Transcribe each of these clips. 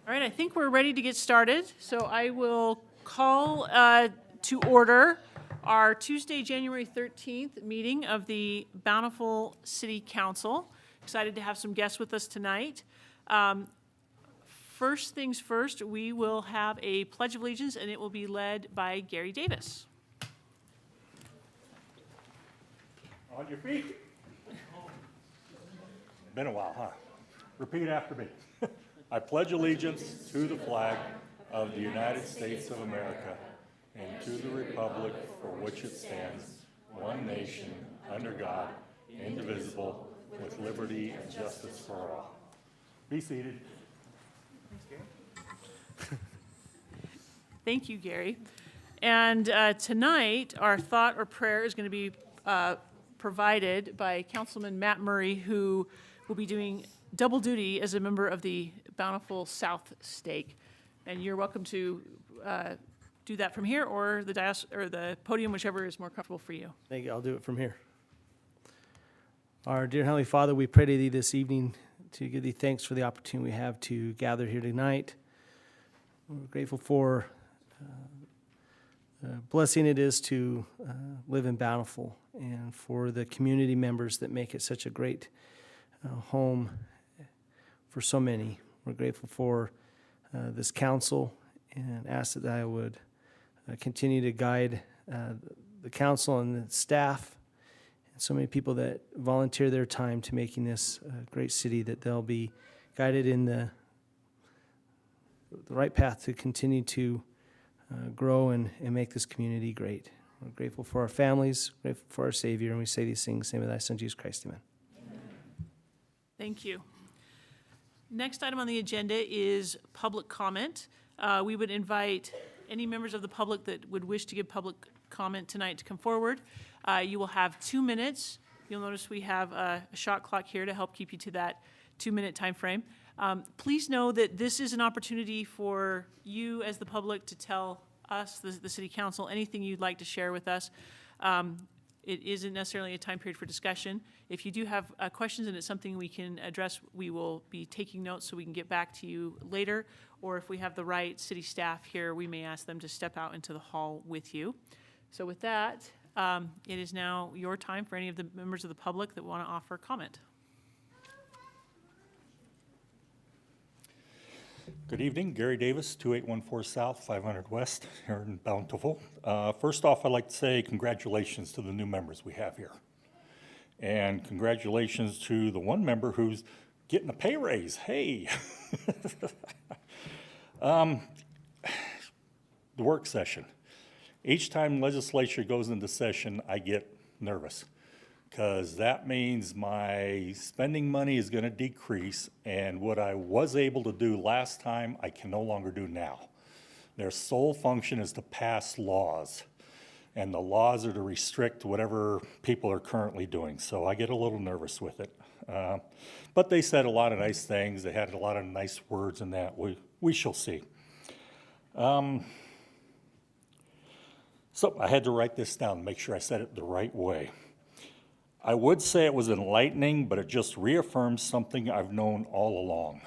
All right, I think we're ready to get started. So I will call to order our Tuesday, January 13th meeting of the Bountiful City Council. Excited to have some guests with us tonight. First things first, we will have a Pledge of Allegiance, and it will be led by Gary Davis. On your feet. Been a while, huh? Repeat after me. I pledge allegiance to the flag of the United States of America and to the republic for which it stands, one nation, under God, indivisible, with liberty and justice for all. Be seated. Thank you, Gary. And tonight, our thought or prayer is going to be provided by Councilman Matt Murray, who will be doing double duty as a member of the Bountiful South Stake. And you're welcome to do that from here or the podium, whichever is more comfortable for you. Thank you. I'll do it from here. Our dear Heavenly Father, we pray to Thee this evening to give Thee thanks for the opportunity we have to gather here tonight. We're grateful for the blessing it is to live in Bountiful and for the community members that make it such a great home for so many. We're grateful for this council and ask that I would continue to guide the council and the staff and so many people that volunteer their time to making this a great city, that they'll be guided in the right path to continue to grow and make this community great. We're grateful for our families, grateful for our Savior, and we say these things in the name of Thy Son, Jesus Christ. Amen. Thank you. Next item on the agenda is public comment. We would invite any members of the public that would wish to give public comment tonight to come forward. You will have 2 minutes. You'll notice we have a shot clock here to help keep you to that 2-minute time frame. Please know that this is an opportunity for you as the public to tell us, the City Council, anything you'd like to share with us. It isn't necessarily a time period for discussion. If you do have questions and it's something we can address, we will be taking notes so we can get back to you later. Or if we have the right city staff here, we may ask them to step out into the hall with you. So with that, it is now your time for any of the members of the public that want to offer comment. Good evening, Gary Davis, 2814 South, 500 West, here in Bountiful. First off, I'd like to say congratulations to the new members we have here. And congratulations to the one member who's getting a pay raise. Hey! The work session. Each time legislature goes into session, I get nervous, because that means my spending money is going to decrease, and what I was able to do last time, I can no longer do now. Their sole function is to pass laws, and the laws are to restrict whatever people are currently doing, so I get a little nervous with it. But they said a lot of nice things. They had a lot of nice words in that. We shall see. So I had to write this down, make sure I said it the right way. I would say it was enlightening, but it just reaffirms something I've known all along.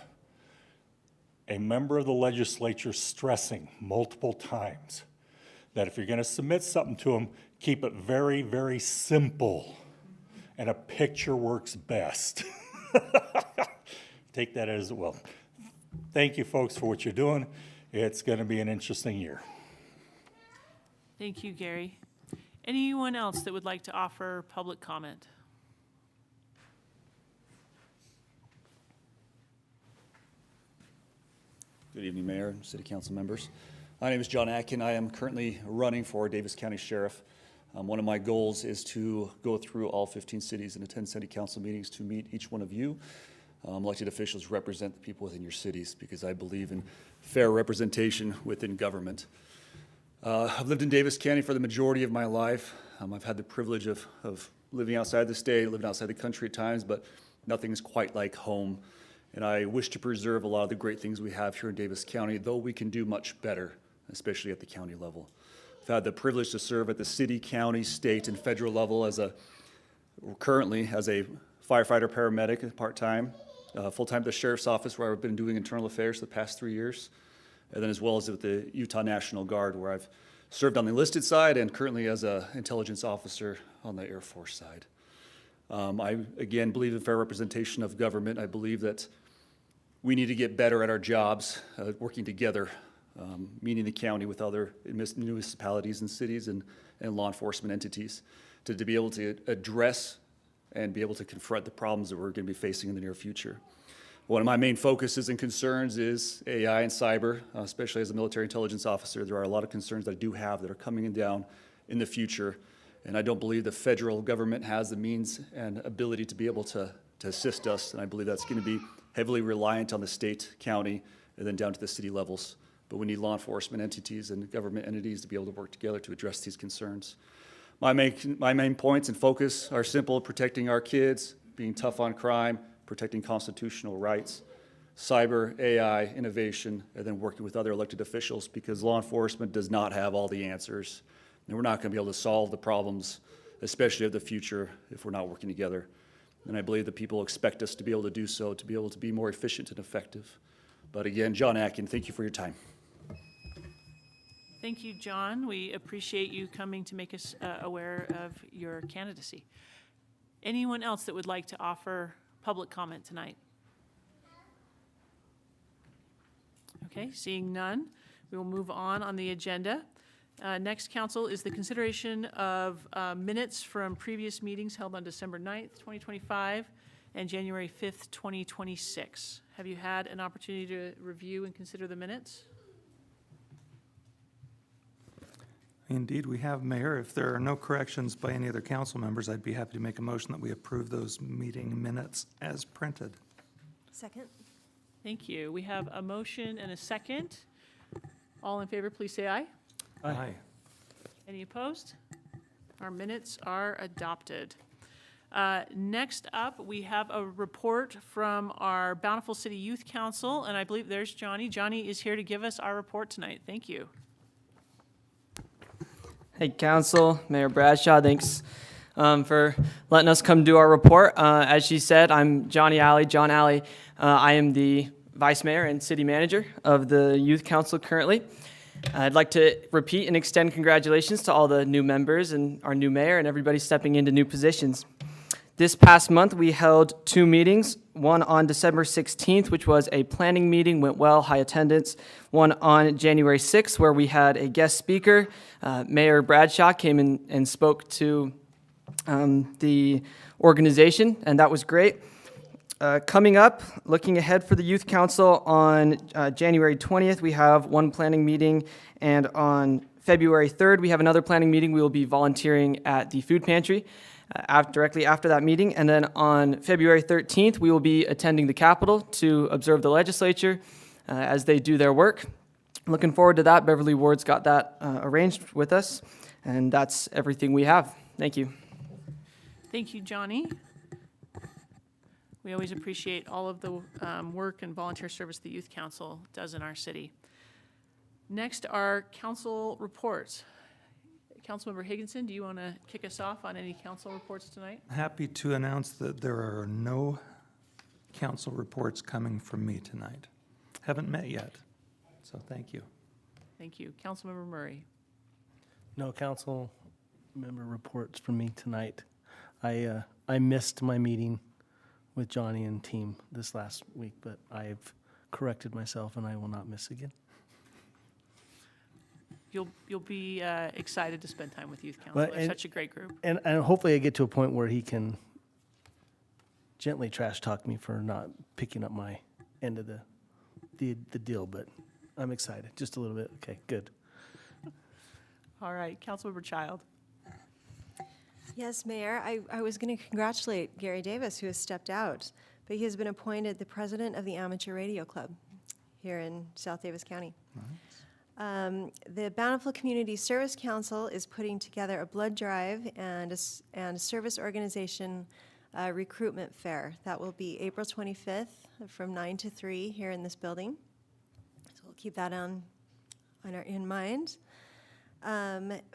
A member of the legislature stressing multiple times that if you're going to submit something to them, keep it very, very simple, and a picture works best. Take that as it will. Thank you, folks, for what you're doing. It's going to be an interesting year. Thank you, Gary. Anyone else that would like to offer public comment? Good evening, Mayor and City Council members. My name is John Atkin. I am currently running for Davis County Sheriff. One of my goals is to go through all 15 cities and attend City Council meetings to meet each one of you. Elected officials represent the people within your cities because I believe in fair representation within government. I've lived in Davis County for the majority of my life. I've had the privilege of living outside the state, living outside the country at times, but nothing is quite like home. And I wish to preserve a lot of the great things we have here in Davis County, though we can do much better, especially at the county level. I've had the privilege to serve at the city, county, state, and federal level currently as a firefighter paramedic part-time, full-time at the Sheriff's Office, where I've been doing internal affairs the past 3 years, and then as well as with the Utah National Guard, where I've served on the enlisted side and currently as an intelligence officer on the Air Force side. I, again, believe in fair representation of government. I believe that we need to get better at our jobs, working together, meeting the county with other municipalities and cities and law enforcement entities to be able to address and be able to confront the problems that we're going to be facing in the near future. One of my main focuses and concerns is AI and cyber, especially as a military intelligence officer. There are a lot of concerns that I do have that are coming down in the future, and I don't believe the federal government has the means and ability to be able to assist us, and I believe that's going to be heavily reliant on the state, county, and then down to the city levels. But we need law enforcement entities and government entities to be able to work together to address these concerns. My main points and focus are simple: protecting our kids, being tough on crime, protecting constitutional rights, cyber, AI, innovation, and then working with other elected officials, because law enforcement does not have all the answers. And we're not going to be able to solve the problems, especially of the future, if we're not working together. And I believe that people expect us to be able to do so, to be able to be more efficient and effective. But again, John Atkin, thank you for your time. Thank you, John. We appreciate you coming to make us aware of your candidacy. Anyone else that would like to offer public comment tonight? Okay, seeing none, we will move on the agenda. Next, council, is the consideration of minutes from previous meetings held on December 9th, 2025 and January 5th, 2026. Have you had an opportunity to review and consider the minutes? Indeed, we have, Mayor. If there are no corrections by any other council members, I'd be happy to make a motion that we approve those meeting minutes as printed. Second. Thank you. We have a motion and a second. All in favor, please say aye. Aye. Any opposed? Our minutes are adopted. Next up, we have a report from our Bountiful City Youth Council, and I believe there's Johnny. Johnny is here to give us our report tonight. Thank you. Hey, Council, Mayor Bradshaw, thanks for letting us come do our report. As she said, I'm John Alley. I am the Vice Mayor and City Manager of the Youth Council currently. I'd like to repeat and extend congratulations to all the new members and our new mayor and everybody stepping into new positions. This past month, we held 2 meetings, one on December 16th, which was a planning meeting, went well, high attendance. One on January 6th, where we had a guest speaker. Mayor Bradshaw came in and spoke to the organization, and that was great. Coming up, looking ahead for the Youth Council on January 20th, we have one planning meeting, and on February 3rd, we have another planning meeting. We will be volunteering at the food pantry directly after that meeting. And then on February 13th, we will be attending the Capitol to observe the legislature as they do their work. Looking forward to that. Beverly Ward's got that arranged with us, and that's everything we have. Thank you. Thank you, Johnny. We always appreciate all of the work and volunteer service the Youth Council does in our city. Next are council reports. Councilmember Higginson, do you want to kick us off on any council reports tonight? Happy to announce that there are no council reports coming from me tonight. Haven't met yet, so thank you. Thank you. Councilmember Murray. No council member reports from me tonight. I missed my meeting with Johnny and team this last week, but I've corrected myself and I will not miss again. You'll be excited to spend time with Youth Council. But- They're such a great group. And hopefully I get to a point where he can gently trash talk me for not picking up my end of the deal, but I'm excited, just a little bit. Okay, good. All right, Councilmember Child. Yes, Mayor, I was going to congratulate Gary Davis, who has stepped out, but he has been appointed the president of the Amateur Radio Club here in South Davis County. The Bountiful Community Service Council is putting together a blood drive and a service organization recruitment fair. That will be April 25th from 9 to 3 here in this building. So we'll keep that in mind.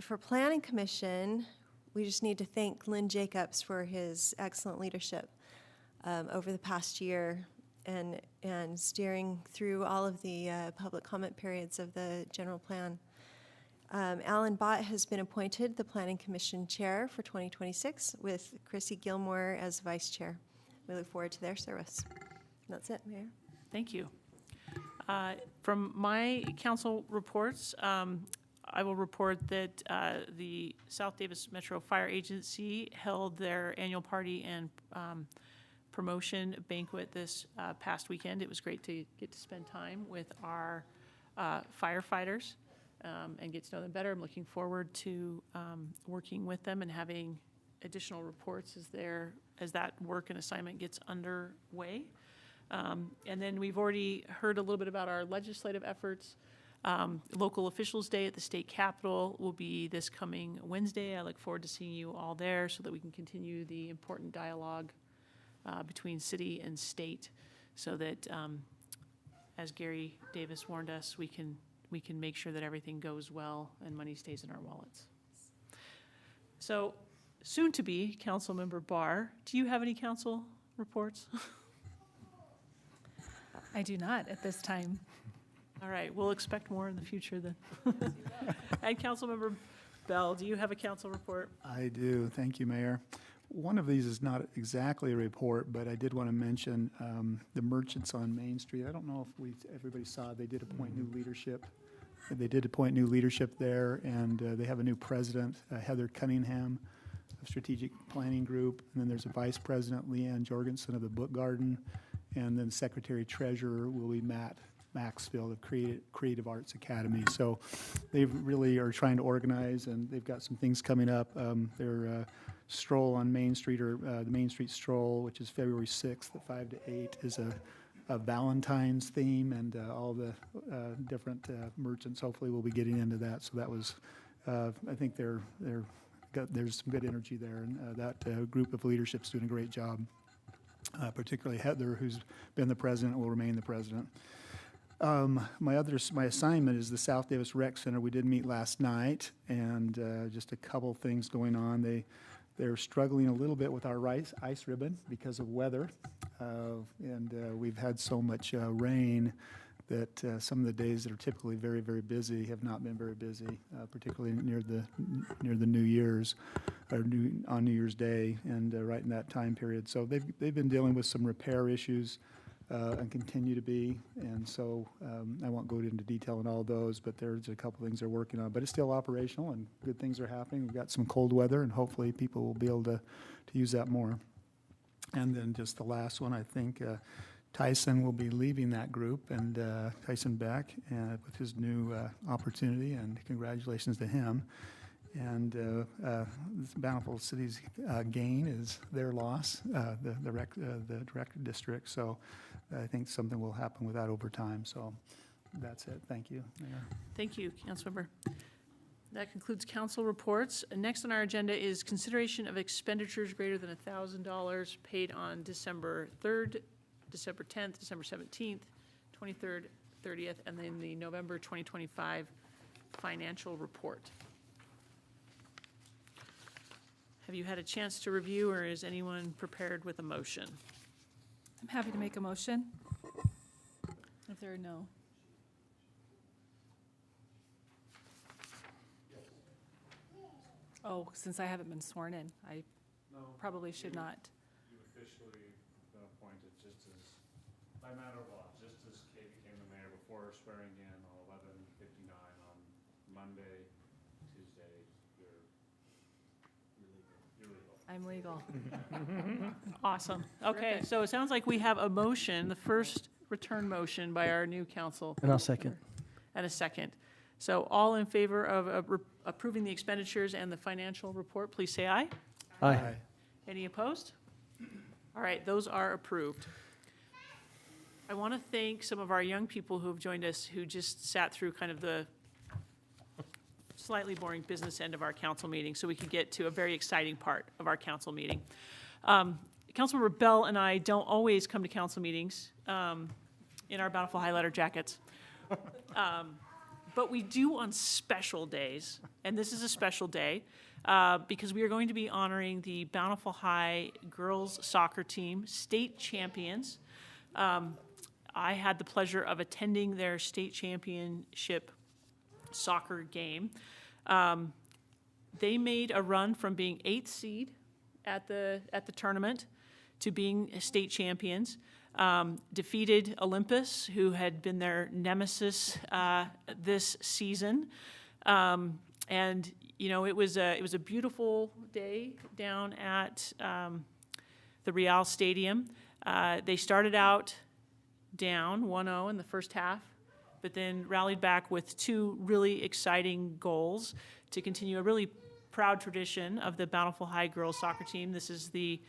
For Planning Commission, we just need to thank Lynn Jacobs for his excellent leadership over the past year and steering through all of the public comment periods of the general plan. Alan Bott has been appointed the Planning Commission Chair for 2026 with Chrissy Gilmore as Vice Chair. We look forward to their service. And that's it, Mayor. Thank you. From my council reports, I will report that the South Davis Metro Fire Agency held their annual party and promotion banquet this past weekend. It was great to get to spend time with our firefighters and get to know them better. I'm looking forward to working with them and having additional reports as that work and assignment gets underway. And then we've already heard a little bit about our legislative efforts. Local Officials Day at the state capitol will be this coming Wednesday. I look forward to seeing you all there so that we can continue the important dialogue between city and state so that, as Gary Davis warned us, we can make sure that everything goes well and money stays in our wallets. So, soon to be Councilmember Barr, do you have any council reports? I do not at this time. All right, we'll expect more in the future then. And Councilmember Bell, do you have a council report? I do. Thank you, Mayor. One of these is not exactly a report, but I did want to mention the merchants on Main Street. I don't know if everybody saw, they did appoint new leadership. They did appoint new leadership there, and they have a new president, Heather Cunningham of Strategic Planning Group, and then there's a vice president, Leanne Jorgensen of the Book Garden, and then secretary treasurer will be Matt Maxfield of Creative Arts Academy. So they really are trying to organize, and they've got some things coming up. Their stroll on Main Street, or the Main Street Stroll, which is February 6th at 5 to 8, is a Valentine's theme, and all the different merchants hopefully will be getting into that. So that was, I think there's some good energy there, and that group of leadership's doing a great job. Particularly Heather, who's been the president, will remain the president. My assignment is the South Davis Rec Center. We did meet last night, and just a couple things going on. They're struggling a little bit with our ice ribbon because of weather, and we've had so much rain that some of the days that are typically very, very busy have not been very busy, particularly near the New Year's, or on New Year's Day, and right in that time period. So they've been dealing with some repair issues and continue to be, and so I won't go into detail on all those, but there's a couple things they're working on. But it's still operational, and good things are happening. We've got some cold weather, and hopefully people will be able to use that more. And then just the last one, I think Tyson will be leaving that group, and Tyson Beck, with his new opportunity, and congratulations to him. And Bountiful City's gain is their loss, the director district. So I think something will happen with that over time. So that's it. Thank you, Mayor. Thank you, Councilmember. That concludes council reports. Next on our agenda is consideration of expenditures greater than $1,000 paid on December 3rd, December 10th, December 17th, 23rd, 30th, and then the November 2025 financial report. Have you had a chance to review, or is anyone prepared with a motion? I'm happy to make a motion. If there are no. Oh, since I haven't been sworn in, I probably should not. You officially been appointed just as, by matter of law, just as Kay became the mayor before swearing in on 11:59 on Monday, Tuesday. You're legal. I'm legal. Awesome. Okay, Terrific. so it sounds like we have a motion, the first return motion by our new council. And I'll second. And a second. So all in favor of approving the expenditures and the financial report, please say aye. Aye. Any opposed? All right, those are approved. I want to thank some of our young people who have joined us, who just sat through kind of the slightly boring business end of our council meeting, so we could get to a very exciting part of our council meeting. Councilmember Bell and I don't always come to council meetings in our Bountiful highlighter jackets. But we do on special days, and this is a special day because we are going to be honoring the Bountiful High girls soccer team, state champions, I had the pleasure of attending their state championship soccer game. They made a run from being 8th seed at the tournament to being state champions. Defeated Olympus, who had been their nemesis this season. And you know, it was a beautiful day down at the Real Stadium. They started out down 1-0 in the first half, but then rallied back with 2 really exciting goals to continue a really proud tradition of the Bountiful High girls soccer team. This is the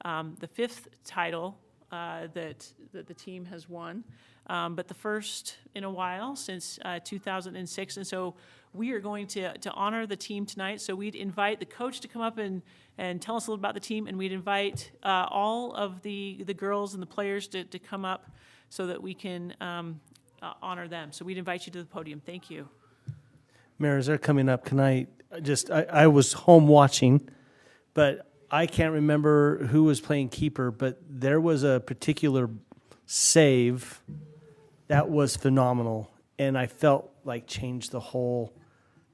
5th title that the team has won, but the first in a while since 2006. And so we are going to honor the team tonight. So we'd invite the coach to come up and tell us a little about the team, and we'd invite all of the girls and the players to come up so that we can honor them. So we'd invite you to the podium. Thank you. Mayor, as they're coming up, can I was home watching, but I can't remember who was playing keeper, but there was a particular save that was phenomenal, and I felt like changed the whole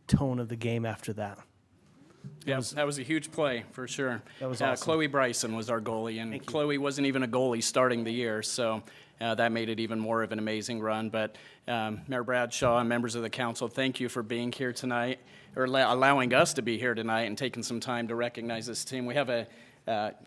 tone of the game after that. Yeah, that was a huge play, for sure. That was awesome. Chloe Bryson was our goalie, and Chloe wasn't even a goalie starting the year, so that made it even more of an amazing run. But Mayor Bradshaw and members of the council, thank you for being here tonight, or allowing us to be here tonight and taking some time to recognize this team. We have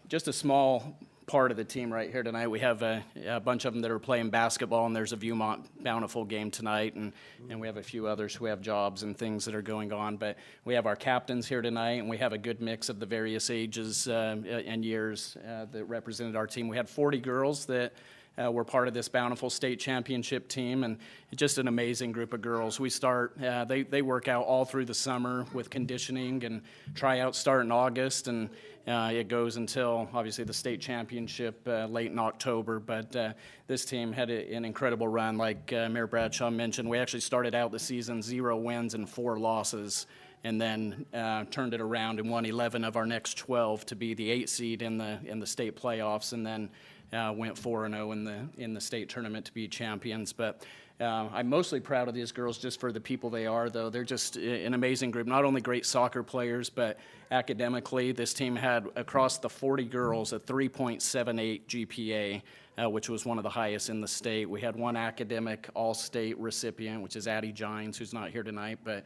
just a small part of the team right here tonight. We have a bunch of them that are playing basketball, and there's a Viewmont Bountiful game tonight, and we have a few others who have jobs and things that are going on. But we have our captains here tonight, and we have a good mix of the various ages and years that represented our team. We had 40 girls that were part of this Bountiful State Championship team, and just an amazing group of girls. We start, they work out all through the summer with conditioning, and tryouts start in August, and it goes until, obviously, the state championship late in October. But this team had an incredible run. Like Mayor Bradshaw mentioned, we actually started out the season 0 wins and 4 losses, and then turned it around and won 11 of our next 12 to be the 8th seed in the state playoffs, and then went 4-0 in the state tournament to be champions. But I'm mostly proud of these girls just for the people they are, though. They're just an amazing group. Not only great soccer players, but academically, this team had, across the 40 girls, a 3.78 GPA, which was one of the highest in the state. We had one academic all-state recipient, which is Addie Gines, who's not here tonight, but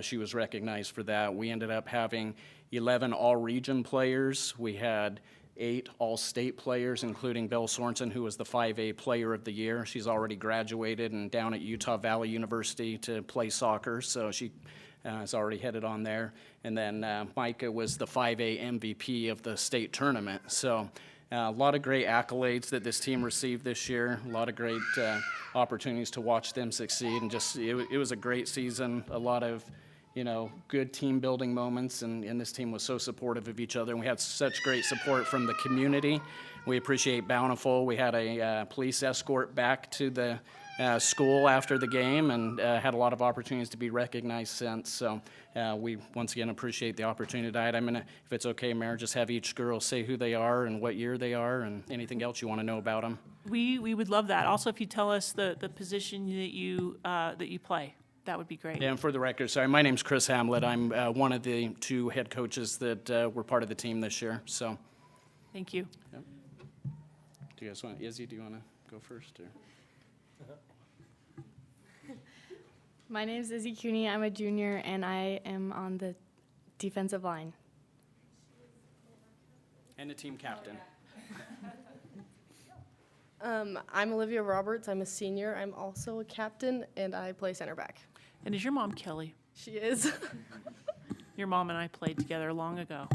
she was recognized for that. We ended up having 11 all-region players. We had 8 all-state players, including Belle Sorensen, who was the 5A Player of the Year. She's already graduated and down at Utah Valley University to play soccer, so she is already headed on there. And then Micah was the 5A MVP of the state tournament. So a lot of great accolades that this team received this year, a lot of great opportunities to watch them succeed, and just it was a great season, a lot of good team building moments, and this team was so supportive of each other, and we had such great support from the community. We appreciate Bountiful. We had a police escort back to the school after the game, and had a lot of opportunities to be recognized since. So we once again appreciate the opportunity tonight. I'm gonna, if it's okay, Mayor, just have each girl say who they are and what year they are and anything else you want to know about them. We would love that. Also, if you tell us the position that you play. That would be great. Yeah, and for the record, sorry, my name's Chris Hamlet. I'm one of the 2 head coaches that were part of the team this year, so. Thank you. Yep. Do you guys want, Izzy, do you want to go first? Or? My name is Izzy Cooney. I'm a junior, and I am on the defensive line. And the team captain. I'm Olivia Roberts. I'm a senior. I'm also a captain, and I play center back. And is your mom Kelly? She is. Your mom and I played together long ago.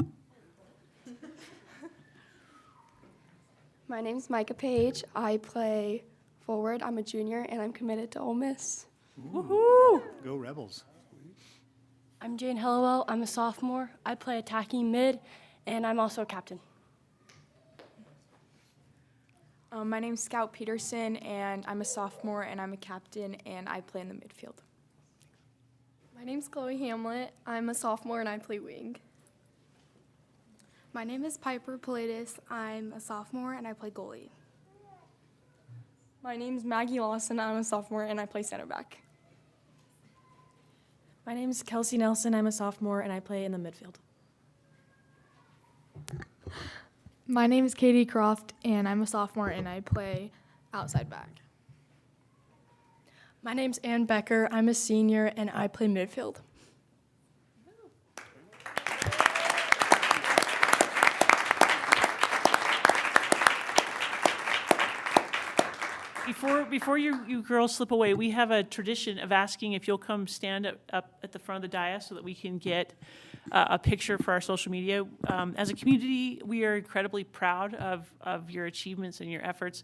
My name's Micah Page. I play forward. I'm a junior, and I'm committed to Ole Miss. Woohoo! Go Rebels. I'm Jane Hellowell. I'm a sophomore. I play attacking mid, and I'm also a captain. My name's Scout Peterson, and I'm a sophomore, and I'm a captain, and I play in the midfield. My name's Chloe Hamlet. I'm a sophomore, and I play wing. My name is Piper Pilatus. I'm a sophomore, and I play goalie. My name's Maggie Lawson. I'm a sophomore and I play center back. My name is Kelsey Nelson. I'm a sophomore and I play in the midfield. My name is Katie Croft, and I'm a sophomore, and I play outside back. My name's Ann Becker. I'm a senior and I play midfield. Before you girls slip away, we have a tradition of asking if you'll come stand up at the front of the dais so that we can get a picture for our social media. As a community, we are incredibly proud of your achievements and your efforts,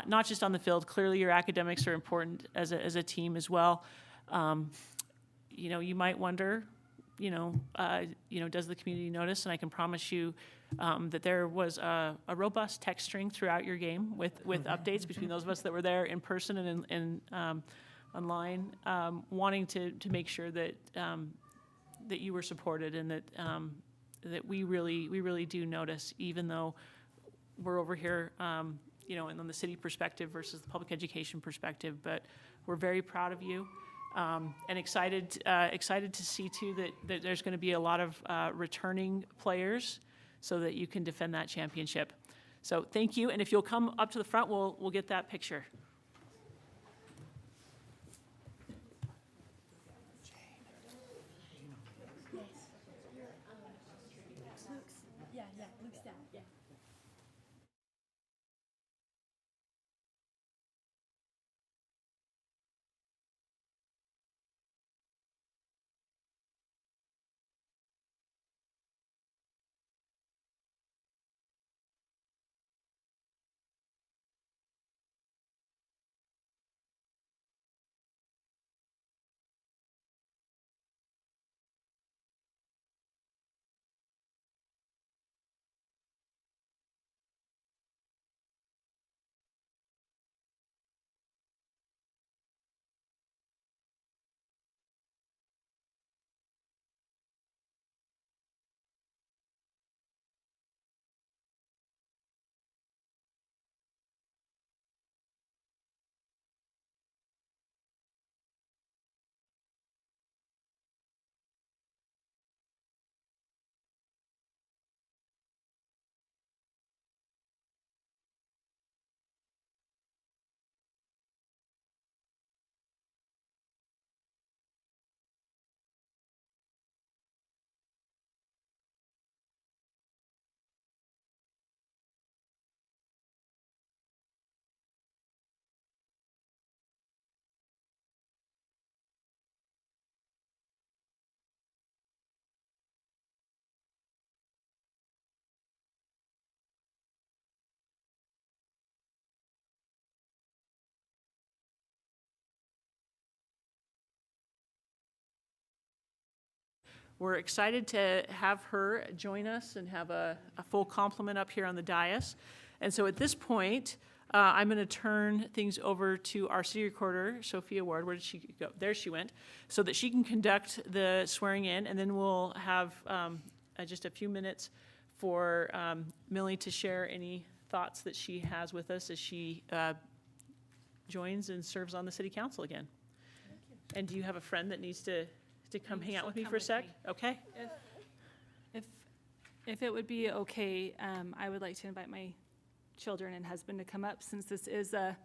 not just on the field. Clearly, your academics are important as a team as well. You might wonder, does the community notice? And I can promise you that there was a robust text string throughout your game with updates between those of us that were there in person and online, wanting to make sure that that you were supported and that we really do notice, even though we're over here, and on the city perspective versus the public education perspective. But we're very proud of you. And excited to see too that there's going to be a lot of returning players, so that you can defend that championship. So thank you, and if you'll come up to the front, we'll get that picture. We're excited to have her join us and have a full complement up here on the dais. And so at this point, I'm going to turn things over to our city recorder, Sophia Ward. Where did she go? There she went. So that she can conduct the swearing in, and then we'll have just a few minutes for Millie to share any thoughts that she has with us as she joins and serves on the city council again. And do you have a friend that needs to come hang out with me for a sec? Okay. If it would be okay, I would like to invite my children and husband to come up, since this is a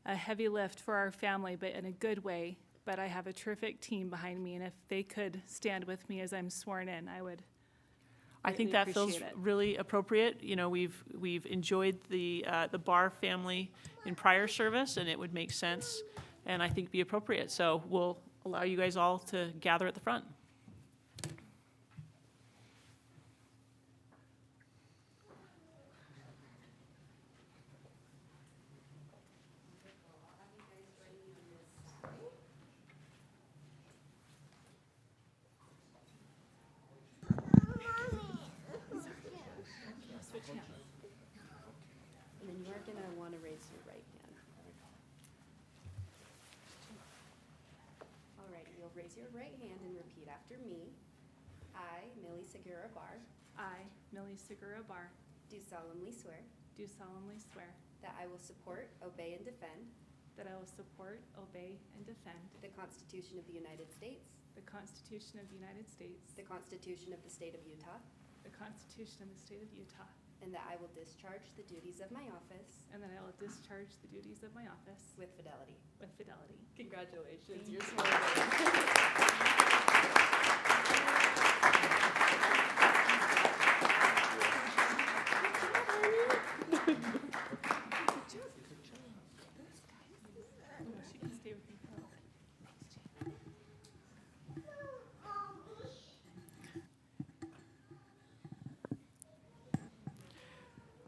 heavy lift for our family, but in a good way. But I have a terrific team behind me, and if they could stand with me as I'm sworn in, I would. I think that feels really appropriate. We've enjoyed the Barr family in prior service, and it would make sense, and I think be appropriate. So we'll allow you guys all to gather at the front. And then you're going to want to raise your right hand. All right, you'll raise your right hand and repeat after me. I, Millie Segura Barr, I, Millie Segura Barr, do solemnly swear do solemnly swear that I will support, obey, and defend that I will support, obey, and defend the Constitution of the United States, the Constitution of the United States, the Constitution of the State of Utah, the Constitution of the State of Utah, and that I will discharge the duties of my office and that I will discharge the duties of my office with fidelity. with fidelity. Congratulations. Thank You're you. sworn in. She can stay with me.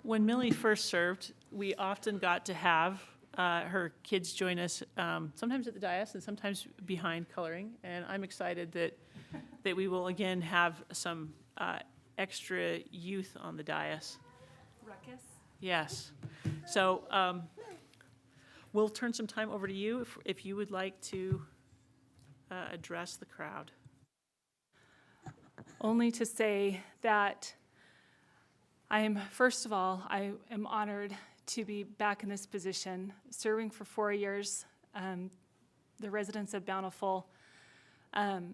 When Millie first served, we often got to have her kids join us, sometimes at the dais and sometimes behind coloring. And I'm excited that we will again have some extra youth on the dais. Ruckus. Yes. So we'll turn some time over to you if you would like to address the crowd. Only to say that first of all, I am honored to be back in this position, serving for 4 years, the residents of Bountiful.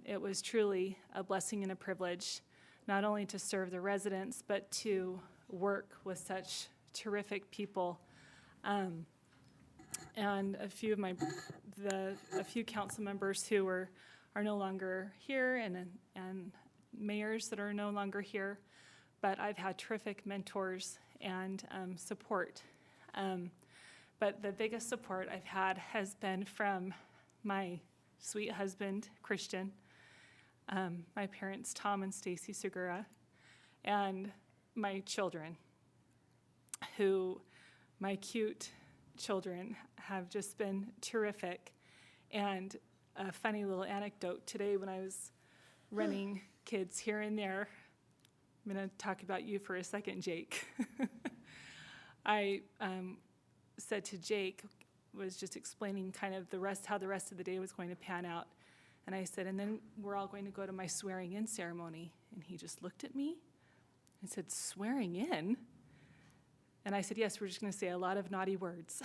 It was truly a blessing and a privilege, not only to serve the residents, but to work with such terrific people. And a few council members who are no longer here, and mayors that are no longer here. But I've had terrific mentors and support. But the biggest support I've had has been from my sweet husband, Christian, my parents, Tom and Stacy Segura, and my children, my cute children have just been terrific. And a funny little anecdote today when I was running kids here and there, I'm going to talk about you for a second, Jake. I said to Jake, was just explaining kind of how the rest of the day was going to pan out. And I said, and then we're all going to go to my swearing in ceremony. And he just looked at me and said, swearing in? And I said, yes, we're just going to say a lot of naughty words.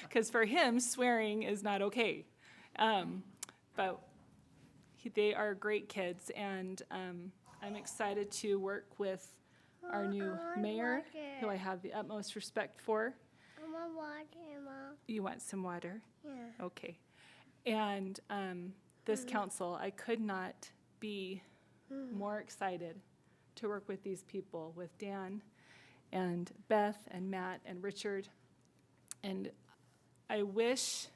Because for him, swearing is not okay. But they are great kids, and I'm excited to work with our new mayor, who I have the utmost respect for. I want water, Mom. You want some water? Yeah. Okay. And this council, I could not be more excited to work with these people, with Dan and Beth and Matt and Richard. And I wish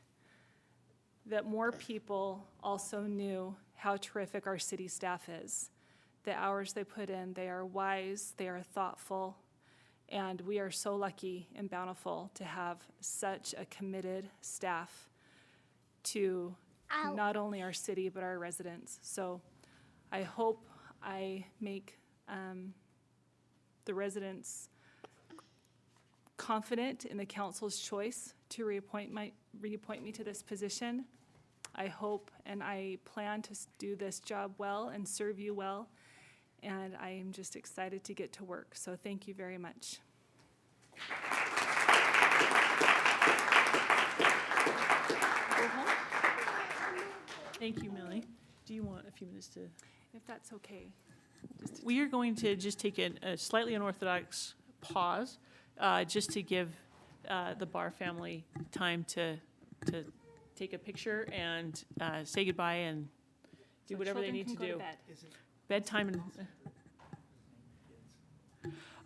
that more people also knew how terrific our city staff is. The hours they put in, they are wise, they are thoughtful, and we are so lucky in Bountiful to have such a committed staff to not only our city, but our residents. So I hope I make the residents confident in the council's choice to reappoint me to this position. I hope and I plan to do this job well and serve you well, and I am just excited to get to work. So thank you very much. Thank you, Millie. Do you want a few minutes to? If that's okay. We are going to just take a slightly unorthodox pause, just to give the Barr family time to take a picture and say goodbye and do So whatever they children need to can go do. bed. Bedtime and.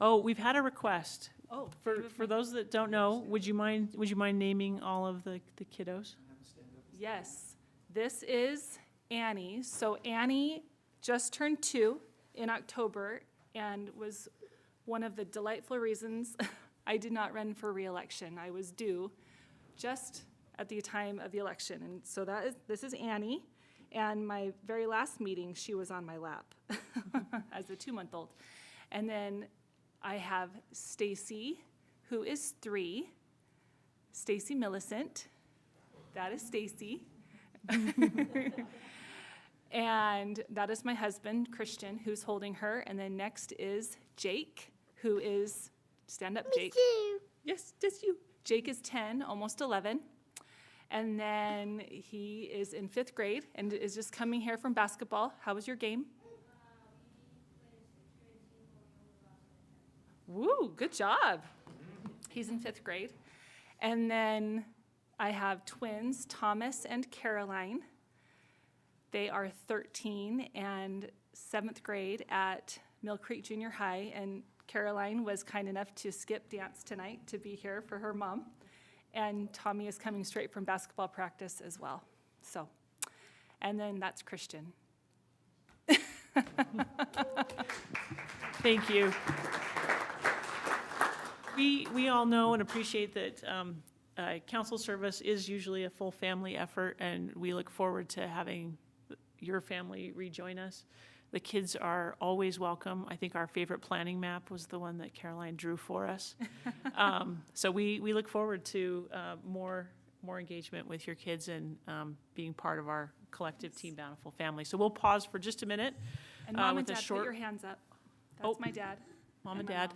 Oh, we've had a request. Oh, For those that don't know, would you mind naming all of the kiddos? yes. This is Annie. So Annie just turned 2 in October and was one of the delightful reasons I did not run for re-election. I was due just at the time of the election. And so this is Annie. And my very last meeting, she was on my lap as a 2-month-old. And then I have Stacy, who is 3. Stacy Millicent. That is Stacy. And that is my husband, Christian, who's holding her. And then next is Jake, who is Stand up, Jake. Yes, just you. Jake is 10, almost 11. And then he is in 5th grade and is just coming here from basketball. How was your game? Woo, good job. He's in 5th grade. And then I have twins, Thomas and Caroline. They are 13 and 7th grade at Mill Creek Junior High. And Caroline was kind enough to skip dance tonight to be here for her mom. And Tommy is coming straight from basketball practice as well. So, and then that's Christian. Thank you. We all know and appreciate that council service is usually a full family effort, and we look forward to having your family rejoin us. The kids are always welcome. I think our favorite planning map was the one that Caroline drew for us. So we look forward to more engagement with your kids and being part of our collective Team Bountiful family. So we'll pause for just a minute. And Mom and with a Dad, short... put your hands up. That's my dad. Mom and my Dad.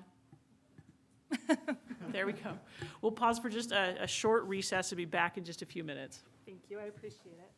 There we go. We'll pause for just a short recess and be back in just a few minutes. Thank you, I appreciate it.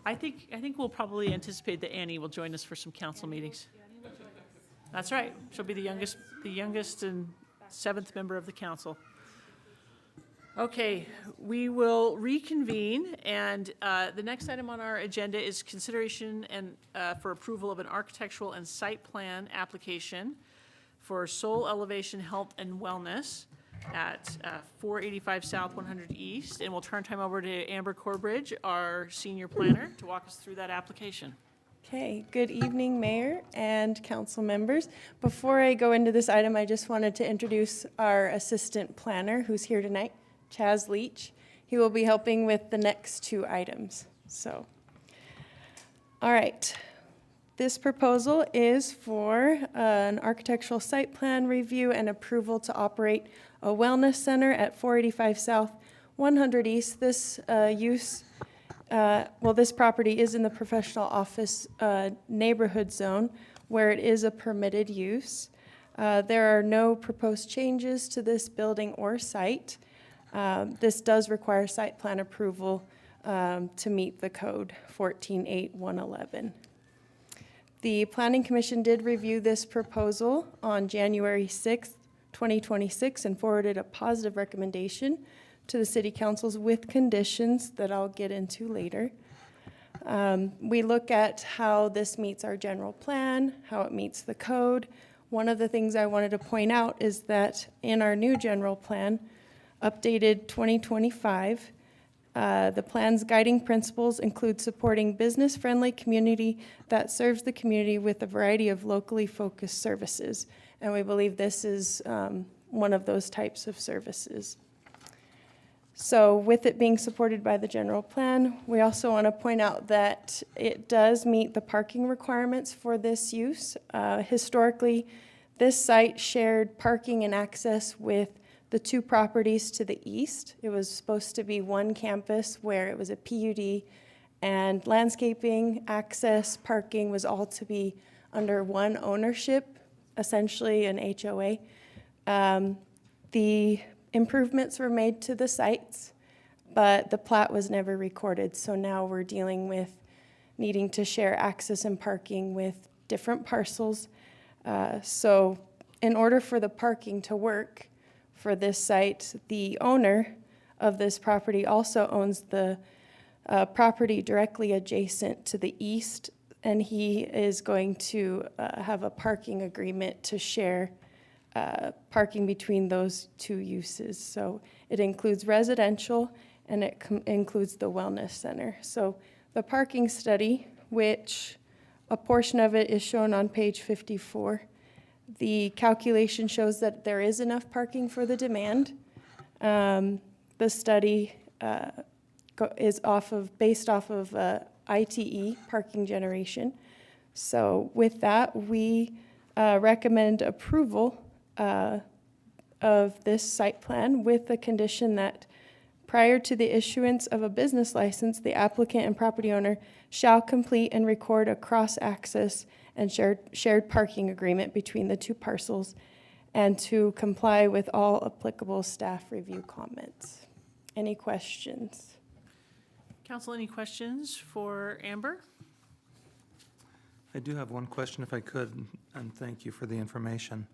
I think we'll probably anticipate that Annie will join us for some council meetings. That's right. She'll be the youngest and 7th member of the council. Okay, we will reconvene, and the next item on our agenda is consideration and for approval of an architectural and site plan application for Soul Elevation Health and Wellness at 485 South 100 East. And we'll turn time over to Amber Corbridge, our senior planner, to walk us through that application. Okay, good evening, Mayor and council members. Before I go into this item, I just wanted to introduce our assistant planner who's here tonight, Chaz Leach. He will be helping with the next 2 items. So All right. This proposal is for an architectural site plan review and approval to operate a wellness center at 485 South, 100 East. This this property is in the professional office neighborhood zone where it is a permitted use. There are no proposed changes to this building or site. This does require site plan approval to meet the code 148111. The Planning Commission did review this proposal on January 6th, 2026, and forwarded a positive recommendation to the City Councils with conditions that I'll get into later. We look at how this meets our general plan, how it meets the code. One of the things I wanted to point out is that in our new general plan, updated 2025, the plan's guiding principles include supporting business-friendly community that serves the community with a variety of locally focused services. And we believe this is one of those types of services. So with it being supported by the general plan, we also want to point out that it does meet the parking requirements for this use. Historically, this site shared parking and access with the two properties to the east. It was supposed to be one campus where it was a PUD, and landscaping, access, parking was all to be under one ownership, essentially an HOA. The improvements were made to the sites, but the plat was never recorded, so now we're dealing with needing to share access and parking with different parcels. So in order for the parking to work for this site, the owner of this property also owns the property directly adjacent to the east, and he is going to have a parking agreement to share parking between those two uses. So it includes residential and it includes the wellness center. So the parking study, which a portion of it is shown on page 54, the calculation shows that there is enough parking for the demand. The study is based off of ITE, parking generation. So with that, we recommend approval of this site plan with the condition that prior to the issuance of a business license, the applicant and property owner shall complete and record a cross-access and shared parking agreement between the two parcels, and to comply with all applicable staff review comments. Any questions? Council, any questions for Amber? I do have one question if I could, and thank you for the information.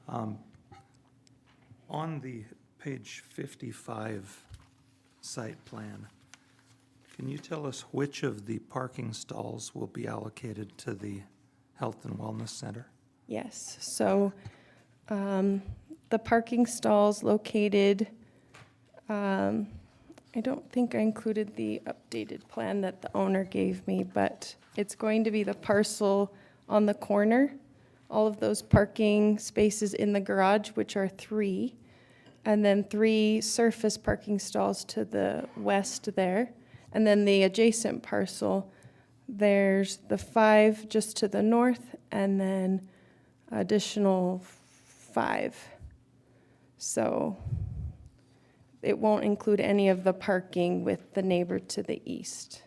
On the page 55 site plan, can you tell us which of the parking stalls will be allocated to the Health and Wellness Center? Yes, so the parking stalls located, I don't think I included the updated plan that the owner gave me, but it's going to be the parcel on the corner, all of those parking spaces in the garage, which are 3, and then 3 surface parking stalls to the west there. And then the adjacent parcel, there's the 5 just to the north, and then additional 5. So it won't include any of the parking with the neighbor to the east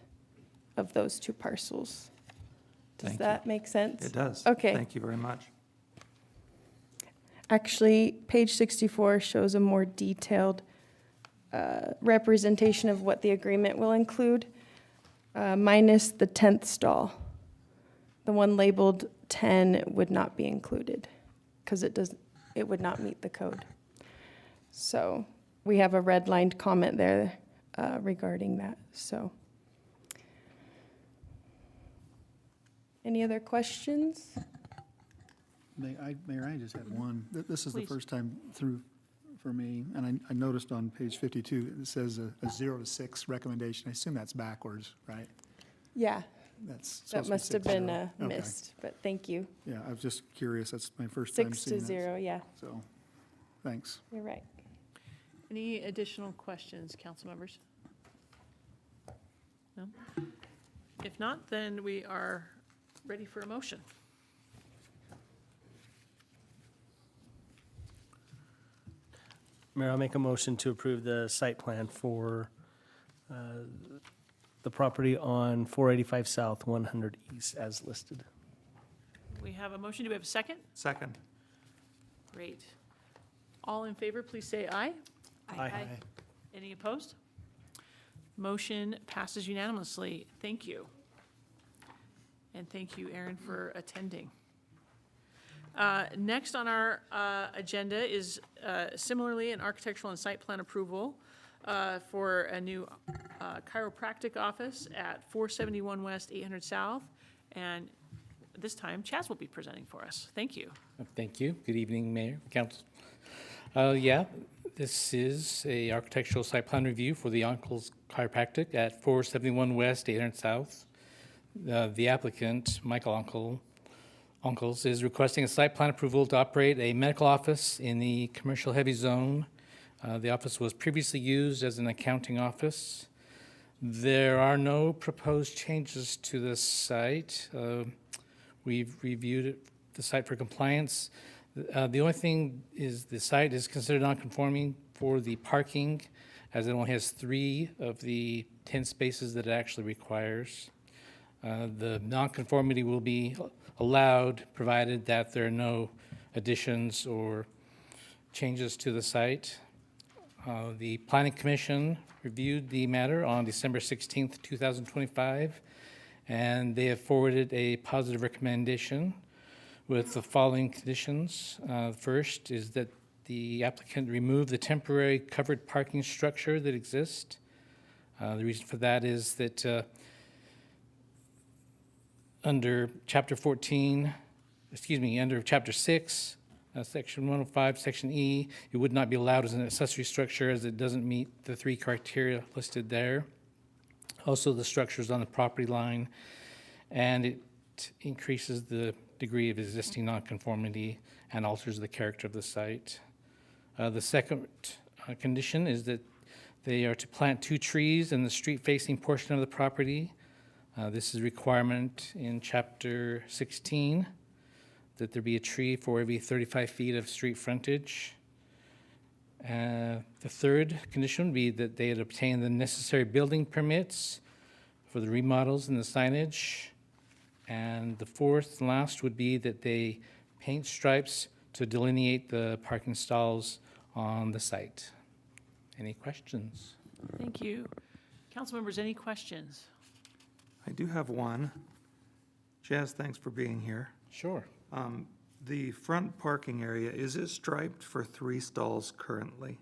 of those 2 parcels. Does that make sense? It does. Okay. Thank you very much. Actually, page 64 shows a more detailed representation of what the agreement will include, minus the 10th stall. The one labeled 10 would not be included because it would not meet the code. So we have a redlined comment there regarding that. So, any other questions? Mayor, I just had one. This is the Please. first time through for me, and I noticed on page 52, it says a 0 to 6 recommendation. I assume that's backwards, right? Yeah, That's supposed that to be must have 6-0. been Okay. missed, but thank you. Yeah, I was just curious. That's my first time 6 seeing to that. 0, yeah, So, thanks. you're right. Any additional questions, council members? No? If If not, then we are ready for a motion. Mayor, I'll make a motion to approve the site plan for the property on 485 South, 100 East as listed. We have a motion. Do we have a second? Second. Great. All in favor, please say aye. Aye. Any opposed? Motion passes unanimously. Thank you. And thank you, Aaron, for attending. Next on our agenda is similarly an architectural and site plan approval for a new chiropractic office at 471 West, 800 South. And this time, Chaz will be presenting for us. Thank you. Thank you. Good evening, Mayor, Council. This is a architectural site plan review for the Uncle's Chiropractic at 471 West, 800 South. The applicant, Michael Uncles, is requesting a site plan approval to operate a medical office in the commercial heavy zone. The office was previously used as an accounting office. There are no proposed changes to this site. We've reviewed the site for compliance. The only thing is the site is considered non-conforming for the parking, as it only has 3 of the 10 spaces that it actually requires. The non-conformity will be allowed provided that there are no additions or changes to the site. The Planning Commission reviewed the matter on December 16th, 2025, and they have forwarded a positive recommendation with the following conditions. First is that the applicant remove the temporary covered parking structure that exists. The reason for that is that under Chapter 6, Section 105, Section E, it would not be allowed as an accessory structure as it doesn't meet the 3 criteria listed there. Also, the structure is on the property line, and it increases the degree of existing nonconformity and alters the character of the site. The second condition is that they are to plant 2 trees in the street-facing portion of the property. This is a requirement in Chapter 16, that there be a tree for every 35 feet of street frontage. The third condition would be that they had obtained the necessary building permits for the remodels and the signage. And the fourth and last would be that they paint stripes to delineate the parking stalls on the site. Any questions? Thank you. Council members, any questions? I do have one. Chaz, thanks for being here. Sure. The front parking area, is it striped for 3 stalls currently?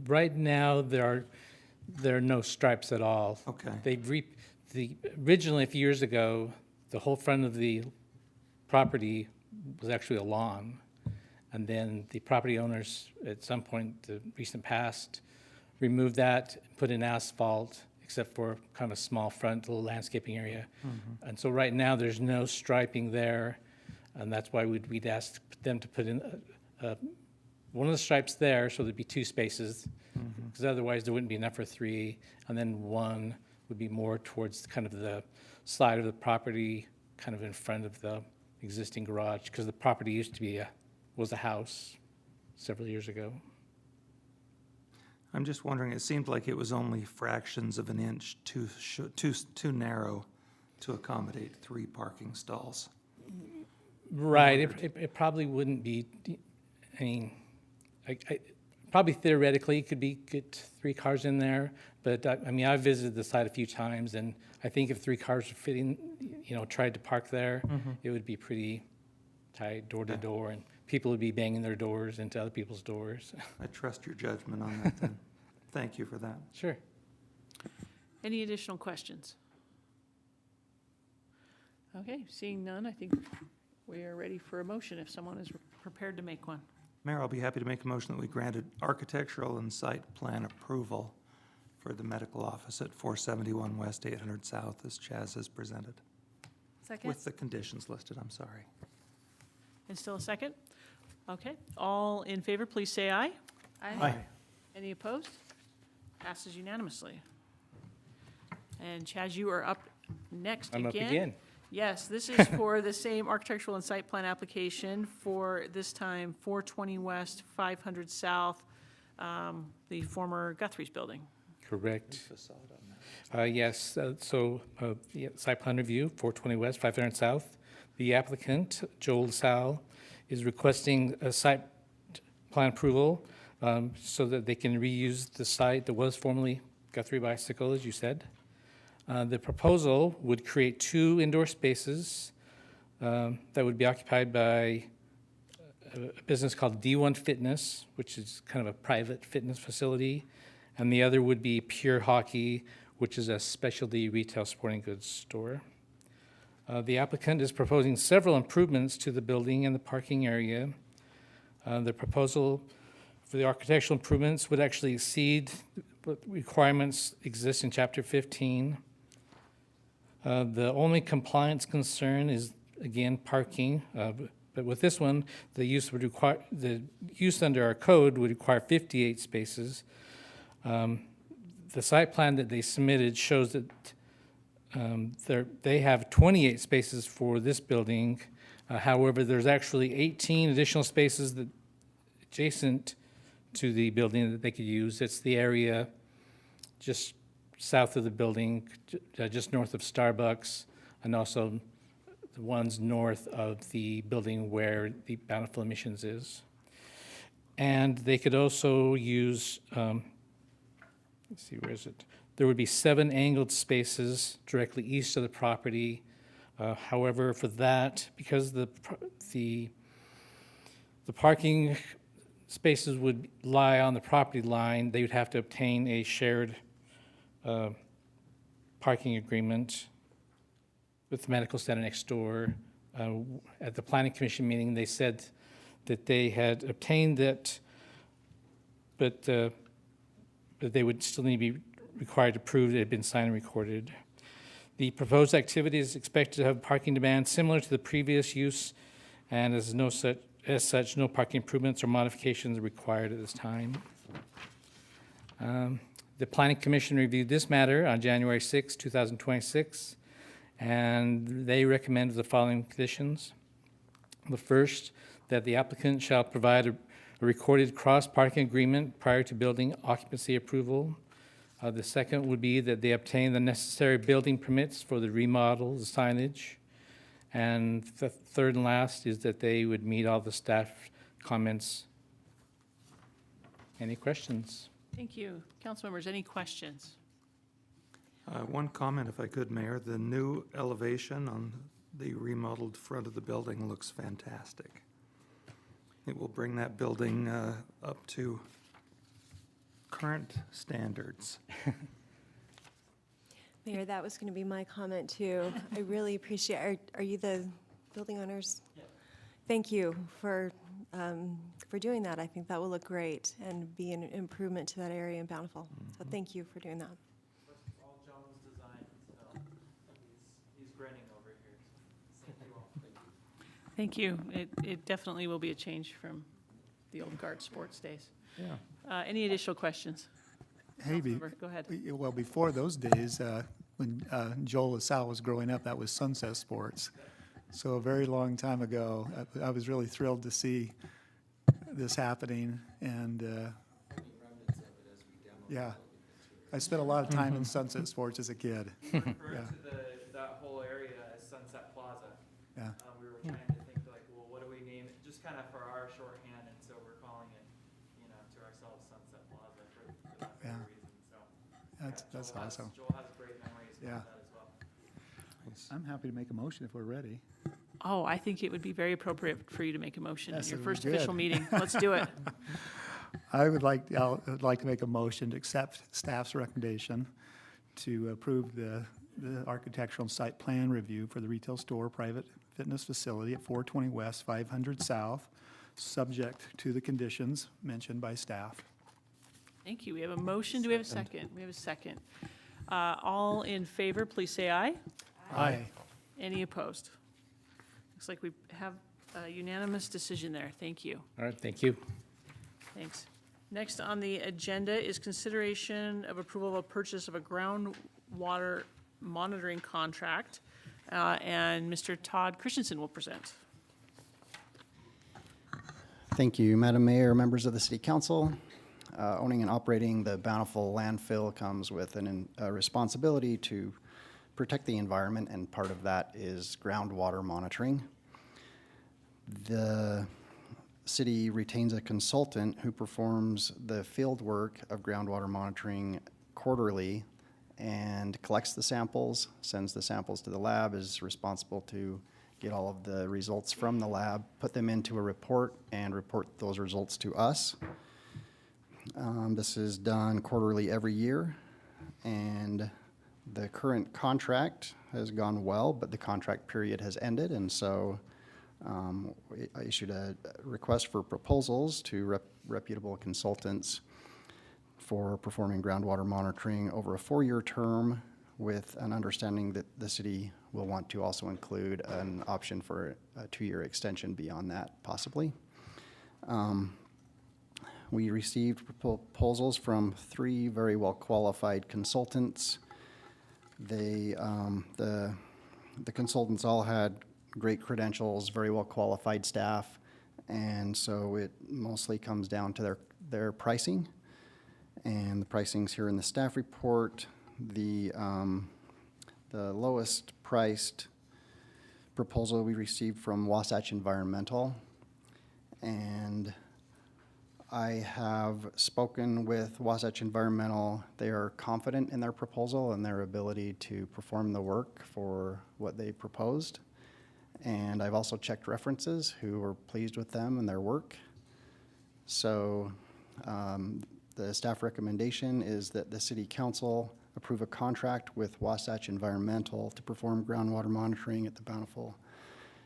Right now, there are no stripes at all. Okay. Originally, a few years ago, the whole front of the property was actually a lawn. And then the property owners, at some point, the recent past, removed that, put in asphalt, except for kind of a small front, little landscaping area. Mm-hmm. And so right now, there's no striping there. And that's why we'd ask them to put in one of the stripes there, so there'd be 2 spaces, because otherwise there wouldn't be enough for 3. And then 1 would be more towards kind of the side of the property, kind of in front of the existing garage, because the property used to be was a house several years ago. I'm just wondering, it seemed like it was only fractions of an inch too narrow to accommodate 3 parking stalls. Right, it probably wouldn't be, I mean, probably theoretically it could get 3 cars in there, but I mean, I've visited the site a few times, and I think if 3 cars were fitting, tried to park there, it would be pretty tight, door to door, and people would be banging their doors into other people's doors. I trust your judgment on that then. Thank you for that. Sure. Any additional questions? Okay, seeing none, I think we are ready for a motion if someone is prepared to make one. Mayor, I'll be happy to make a motion that we granted architectural and site plan approval for the medical office at 471 West, 800 South, as Chaz has presented. Second? With the conditions listed, I'm sorry. And still a second? Okay, all in favor, please say aye. Aye. Any opposed? Passes unanimously. And Chaz, you are up Next I'm up again. again. Yes, this is for the same architectural and site plan application for, this time, 420 West, 500 South, the former Guthrie's building. Correct. Yes, yeah, site plan review, 420 West, 500 South. The applicant, Joel LaSalle, is requesting a site plan approval so that they can reuse the site that was formerly Guthrie Bicycle, as you said. The proposal would create 2 indoor spaces that would be occupied by a business called D1 Fitness, which is kind of a private fitness facility, and the other would be Pure Hockey, which is a specialty retail sporting goods store. The applicant is proposing several improvements to the building and the parking area. The proposal for the architectural improvements would actually exceed what requirements exist in Chapter 15. The only compliance concern is, again, parking. But with this one, the use under our code would require 58 spaces. The site plan that they submitted shows that they have 28 spaces for this building. However, there's actually 18 additional spaces that adjacent to the building that they could use. It's the area just south of the building, just north of Starbucks, and also the ones north of the building where the Bountiful Emissions is. And they could also use, let's see, where is it? There would be 7 angled spaces directly east of the property. However, for that, because the parking spaces would lie on the property line, they would have to obtain a shared parking agreement with the medical center next door. At the planning commission meeting, they said that they had obtained that, but they would still need to be required to prove it had been signed and recorded. The proposed activity is expected to have parking demand similar to the previous use, and as such, no parking improvements or modifications are required at this time. The Planning Commission reviewed this matter on January 6, 2026, and they recommend the following conditions. The first, that the applicant shall provide a recorded cross-parking agreement prior to building occupancy approval. The second would be that they obtain the necessary building permits for the remodel, the signage. And the third and last is that they would meet all the staff comments. Any questions? Thank you. Council members, any questions? One comment, if I could, Mayor. The new elevation on the remodeled front of the building looks fantastic. It will bring that building up to current standards. Mayor, that was going to be my comment too. I really appreciate, are you the building owners? Yeah. Thank you for doing that. I think that will look great and be an improvement to that area in Bountiful. So thank you for doing that. All John's design, so he's grinning over here. Thank you all. Thank you. It definitely will be a change from the old guard sports days. Yeah. Any additional questions? Hey, Go ahead. Well, before those days, when Joel LaSalle was growing up, that was Sunset Sports. So a very long time ago, I was really thrilled to see this happening, and yeah, I spent a lot of time in Sunset Sports as a kid. Refer to that whole area as Sunset Plaza. Yeah. We were trying to think like, well, what do we name it? Just kind of for our shorthand, and so we're calling it, to ourselves Sunset Plaza for that very reason. So That's awesome. Joel has great memories about that as well. I'm happy to make a motion if we're ready. Oh, I think it would be very appropriate for you to make a motion Yes, in your it would be first official good. meeting. Let's do it. I'd like to make a motion to accept staff's recommendation to approve the architectural and site plan review for the retail store private fitness facility at 420 West, 500 South, subject to the conditions mentioned by staff. Thank you. We have a motion. Do we have a second? We have a second. All in favor, please say aye. Aye. Any opposed? Looks like we have a unanimous decision there. Thank you. All right, thank you. Thanks. Next on the agenda is consideration of approval of a purchase of a groundwater monitoring contract. And Mr. Todd Christensen will present. Thank you, Madam Mayor, members of the City Council. Owning and operating the Bountiful landfill comes with a responsibility to protect the environment, and part of that is groundwater monitoring. The city retains a consultant who performs the field work of groundwater monitoring quarterly and collects the samples, sends the samples to the lab, is responsible to get all of the results from the lab, put them into a report, and report those results to us. This is done quarterly every year, and the current contract has gone well, but the contract period has ended, and so I issued a request for proposals to reputable consultants for performing groundwater monitoring over a 4-year term, with an understanding that the city will want to also include an option for a 2-year extension beyond that, possibly. We received proposals from 3 very well-qualified consultants. The consultants all had great credentials, very well-qualified staff, and so it mostly comes down to their pricing. And the pricing's here in the staff report. The lowest priced proposal we received from Wasatch Environmental, and I have spoken with Wasatch Environmental. They are confident in their proposal and their ability to perform the work for what they proposed. And I've also checked references who were pleased with them and their work. So the staff recommendation is that the City Council approve a contract with Wasatch Environmental to perform groundwater monitoring at the Bountiful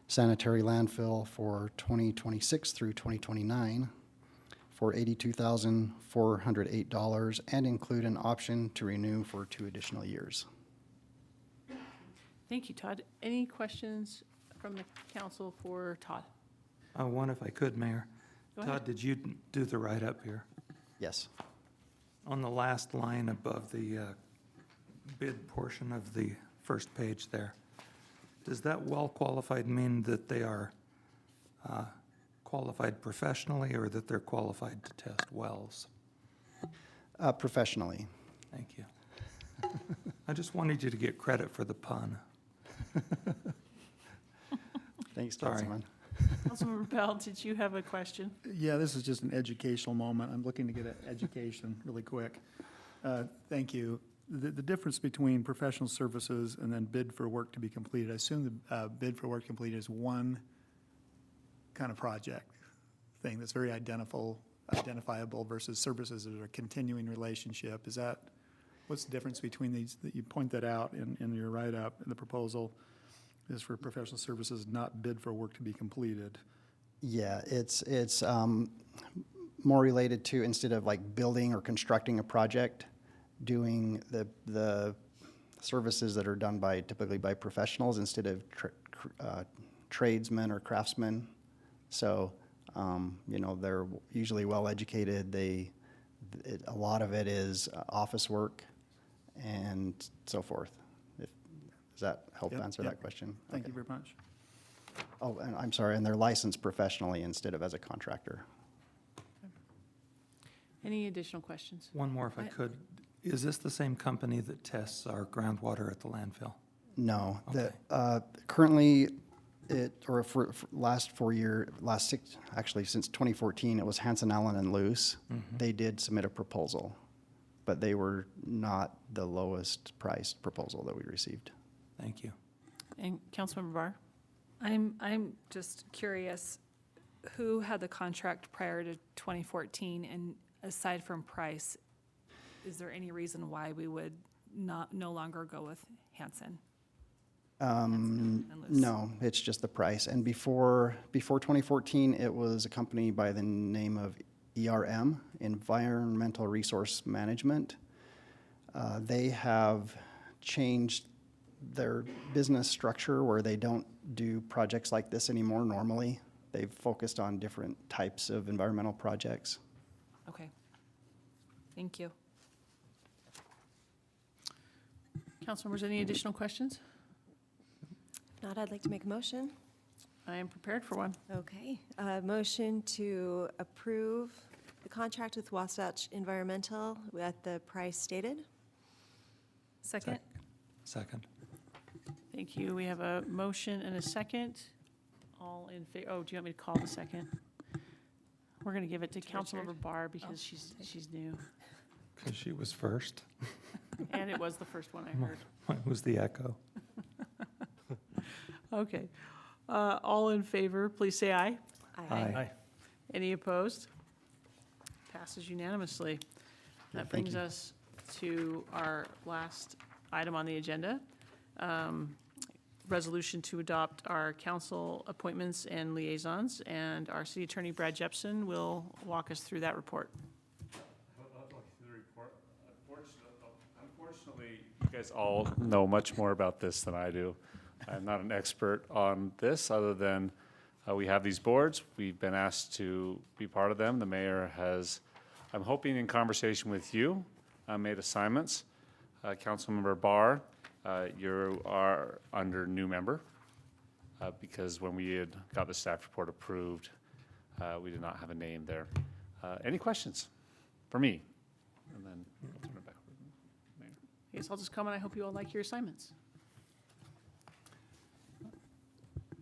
Sanitary Landfill for 2026 through 2029 for $82,408, and include an option to renew for 2 additional years. Thank you, Todd. Any questions from the council for Todd? One if I could, Mayor. Go ahead. Todd, did you do the write-up here? Yes. On the last line above the bid portion of the first page there, does that well-qualified mean that they are qualified professionally, or that they're qualified to test wells? Professionally. Thank you. I just wanted you to get credit for the pun. Thanks, Sorry. Councilman. Councilmember Bell, did you have a question? Yeah, this is just an educational moment. I'm looking to get an education really quick. Thank you. The difference between professional services and then bid for work to be completed, I assume the bid for work completed is one kind of project thing that's very identifiable versus services that are a continuing relationship. Is that, what's the difference between these? That you point that out in your write-up, in the proposal is for professional services, not bid for work to be completed. Yeah, it's more related to, instead of like building or constructing a project, doing the services that are done typically by professionals instead of tradesmen or craftsmen. So, they're usually well-educated. A lot of it is office work and so forth. Does that help answer that question? Thank you very much. Oh, and I'm sorry, and they're licensed professionally instead of as a contractor. Any additional questions? One more if I could. Is this the same company that tests our groundwater at the landfill? No. Okay. Currently, for last 4 year, actually since 2014, it was Hanson Allen and Luce. Mm-hmm. They did submit a proposal, but they were not the lowest priced proposal that we received. Thank you. And Councilmember Barr? I'm just curious, who had the contract prior to 2014? And aside from price, is there any reason why we would no longer go with Hanson? No, it's just the price. And before 2014, it was a company by the name of ERM, Environmental Resource Management. They have changed their business structure where they don't do projects like this anymore normally. They've focused on different types of environmental projects. Okay. Thank you. Council members, any additional questions? If not, I'd like to make a motion. I am prepared for one. Okay, motion to approve the contract with Wasatch Environmental at the price stated. Second? Second. Thank you. We have a motion and a second. All in favor, oh, do you want me to call the second? We're going to give it to Councilmember Barr because she's new. Because she was first. And it was the first one I heard. Mine was the echo. Okay. All in favor, please say aye. Aye. Any opposed? Passes unanimously. That brings us to our last item on the agenda. Resolution to adopt our council appointments and liaisons, and our city attorney, Brad Jepson, will walk us through that report. Unfortunately, you guys all know much more about this than I do. I'm not an expert on this, other than we have these boards. We've been asked to be part of them. The mayor has, I'm hoping in conversation with you, made assignments. Councilmember Barr, you are under new member because when we had got the staff report approved, we did not have a name there. Any questions for me? And then I'll turn it back over to the mayor. I guess I'll just comment. I hope you all like your assignments.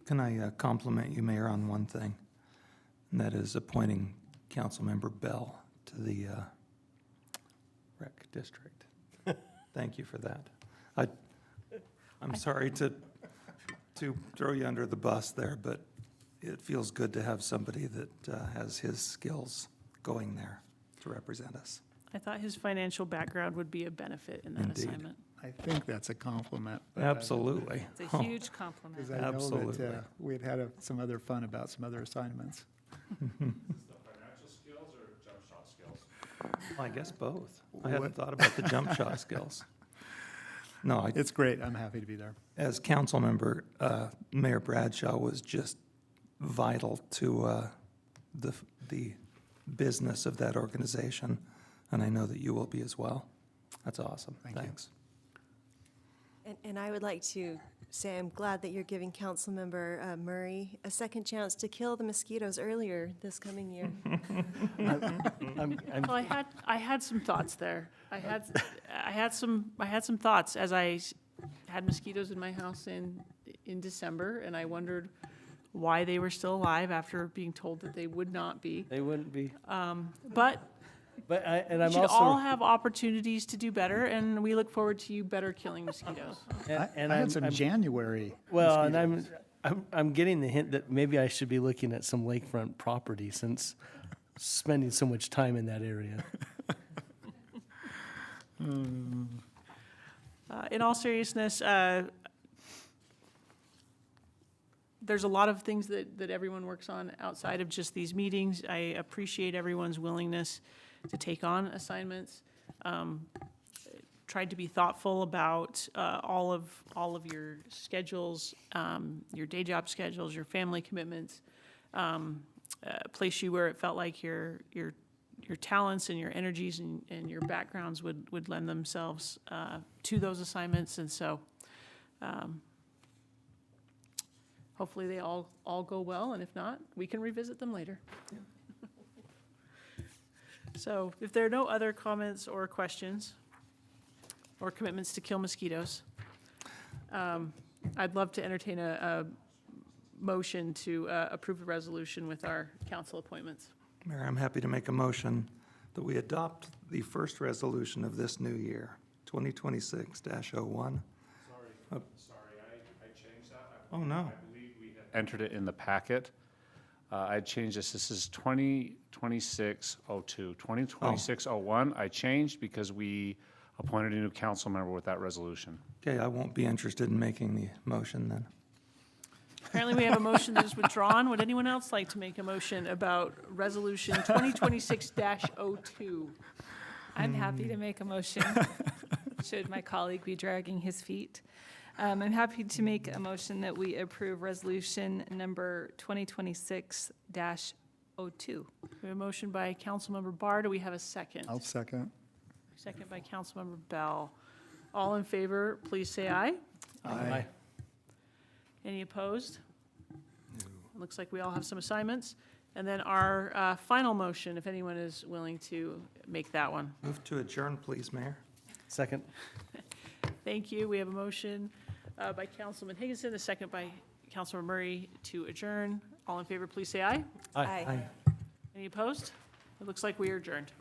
Can I compliment you, Mayor, on one thing? And that is appointing Councilmember Bell to the rec district. Thank you for that. I'm sorry to throw you under the bus there, but it feels good to have somebody that has his skills going there to represent us. I thought his financial background would be a benefit in that Indeed. assignment. I think that's a compliment. but, Absolutely. It's a huge compliment. Because I know Absolutely. that we had some other fun about some other assignments. Is this the financial skills or jump shot skills? Well, I guess both. I hadn't thought about the jump shot skills. No, It's great. I'm happy to be there. as council member, Mayor Bradshaw was just vital to the business of that organization, and I know that you will be as well. That's awesome. Thank you. Thanks. And I would like to say I'm glad that you're giving Councilmember Murray a second chance to kill the mosquitoes earlier this coming year. Well, I had some thoughts there. I had some thoughts as I had mosquitoes in my house in December, and I wondered why they were still alive after being told that they would not be. They wouldn't be. But I'm we should also. all have opportunities to do better, and we look forward to you better killing mosquitoes. I had some January. Well, and mosquitoes. I'm getting the hint that maybe I should be looking at some lakefront property since spending so much time in that area. In all seriousness, there's a lot of things that everyone works on outside of just these meetings. I appreciate everyone's willingness to take on assignments. Tried to be thoughtful about all of your schedules, your day job schedules, your family commitments. Place you where it felt like your talents and your energies and your backgrounds would lend themselves to those assignments. And so hopefully they all go well, and if not, we can revisit them later. So if there are no other comments or questions or commitments to kill mosquitoes, I'd love to entertain a motion to approve the resolution with our council appointments. Mayor, I'm happy to make a motion that we adopt the first resolution of this new year, 2026-01. Sorry, I changed that. Oh, no. I believe we had entered it in the packet. I changed this. This is 2026-02. 2026-01, I changed because we appointed a new council member with that resolution. Okay, I won't be interested in making the motion then. Apparently, we have a motion that is withdrawn. Would anyone else like to make a motion about Resolution 2026-02? I'm happy to make a motion, should my colleague be dragging his feet. I'm happy to make a motion that we approve resolution number 2026-02. We have a motion by Councilmember Barr. Do we have a second? I'll second. Second by Councilmember Bell. All in favor, please say aye. Aye. Any opposed? Looks like we all have some assignments. And then our final motion, if anyone is willing to make that one. Move to adjourn, please, Mayor. Second. Thank you. We have a motion by Councilman Higginson, a second by Councilman Murray to adjourn. All in favor, please say aye. Aye. Any opposed? It looks like we are adjourned.